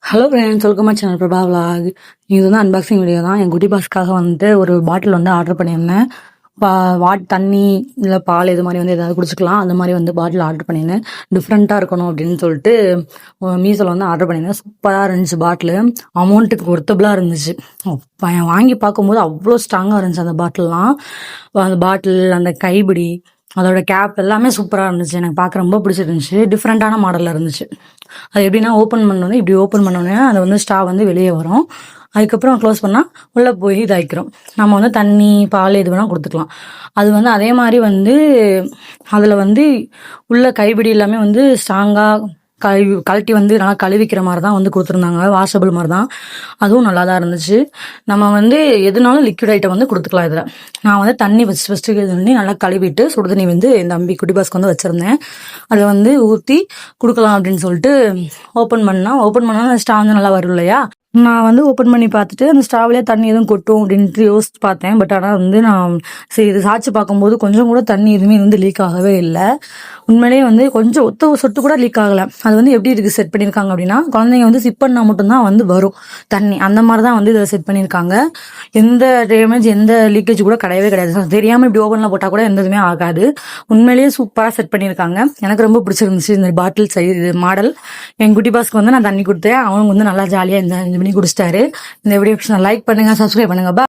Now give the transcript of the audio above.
Hello friends, welcome my channel Prabha vlog. இது வந்து unboxing video தான். என் குட்டி பாஸ்க்காக வந்துட்டு ஒரு பாட்டில் வந்து ஆர்டர் பண்ணியிருந்தேன். தண்ணி இல்லை பால் இது மாதிரி வந்து ஏதாவது குடிச்சிக்கலாம், அந்த மாதிரி வந்து பாட்டில் ஆர்டர் பண்ணியிருந்தேன். டிஃப்ரெண்ட்டாக இருக்கணும் அப்படின்னு சொல்லிட்டு மீஷோவில் வந்து ஆர்டர் பண்ணியிருந்தேன். சூப்பராக இருந்துச்சு பாட்டில். அமௌண்ட்டுக்கு ஒர்த்தபுளாக இருந்துச்சு. வாங்கி பார்க்கும்போது அவ்வளோ ஸ்ட்ராங்காக இருந்துச்சு அந்த பாட்டில்லாம். அந்த பாட்டில், அந்த கைப்பிடி, அதோட கேப் எல்லாமே சூப்பராக இருந்துச்சு. எனக்கு பார்க்க ரொம்ப பிடிச்சிருந்துச்சு. டிஃப்ரெண்ட்டான மாடலில் இருந்துச்சு. அது எப்படின்னா, ஓப்பன் பண்ணோன்னே இப்படி ஓப்பன் பண்ணோன்னே அது வந்து ஸ்ட்ரா வந்து வெளியே வரும். அதுக்கப்புறம் க்ளோஸ் பண்ணால் உள்ளே போய் இதாகிக்கிறோம். நம்ம வந்து தண்ணி பால் எது வேணால் கொடுத்துக்கலாம். அது வந்து அதே மாதிரி வந்து அதில் வந்து உள்ள கைப்பிடி எல்லாமே வந்து ஸ்ட்ராங்காக கழட்டி வந்து நல்லா கழுவிக்கிற மாதிரி தான் வந்து கொடுத்துருந்தாங்க. வாஷபிள் மாதிரி தான். அதுவும் நல்லா தான் இருந்துச்சு. நம்ம வந்து எதுனாலும் லிக்விட் ஐட்டம் வந்து கொடுத்துக்கலாம் இதில். நான் வந்து தண்ணி ஃபஸ்ட்டு இது பண்ணி நல்லா கழுவிட்டு சுடுதண்ணி வந்து என் தம்பி குட்டி பாஸ்க்கு வந்து வச்சுருந்தேன். அதை வந்து ஊற்றி கொடுக்கலாம் அப்படின்னு சொல்லிட்டு ஓப்பன் பண்ணால் ஸ்டா வந்து நல்லா வரும் இல்லையா. நான் வந்து ஓப்பன் பண்ணி பார்த்துட்டு அந்த ஸ்டாவ்லேயே தண்ணி எதுவும் கொட்டும் அப்படின்ட்டு யோசிச்சு பார்த்தேன். பட் ஆனால் வந்து நான் சரி இது சாய்ச்சி பார்க்கும்போது கொஞ்சம் கூட தண்ணி எதுவுமே வந்து லீக் ஆகவே இல்லை. உண்மையிலேயே வந்து கொஞ்சம் ஒத்த சொட்டு கூட லீக் ஆகலை. அது வந்து எப்படி இருக்குது செட் பண்ணியிருக்காங்க அப்படின்னா, குழந்தைங்க வந்து சிப் பண்ணால் மட்டும்தான் வந்து வரும் தண்ணி. அந்த மாதிரி தான் வந்து இதை செட் பண்ணியிருக்காங்க. எந்த டேமேஜ் எந்த லீக்கேஜ் கூட கிடையவே கிடையாது. தெரியாமல் இப்படி ஓப்பனில் போட்டால் கூட எந்த இதுவுமே ஆகாது. உண்மையிலேயே சூப்பராக செட் பண்ணியிருக்காங்க. எனக்கு ரொம்ப பிடிச்சிருந்துச்சு இந்த பாட்டில் இது மாடல். என் குட்டி பாஸ்க்கு வந்து நான் தண்ணி கொடுத்தேன். அவங்க வந்து நல்லா ஜாலியாக இந்த பண்ணி குடிச்சிட்டாரு. இந்த வீடியோ லைக் பண்ணுங்க, சப்ஸ்கிரைப் பண்ணுங்க.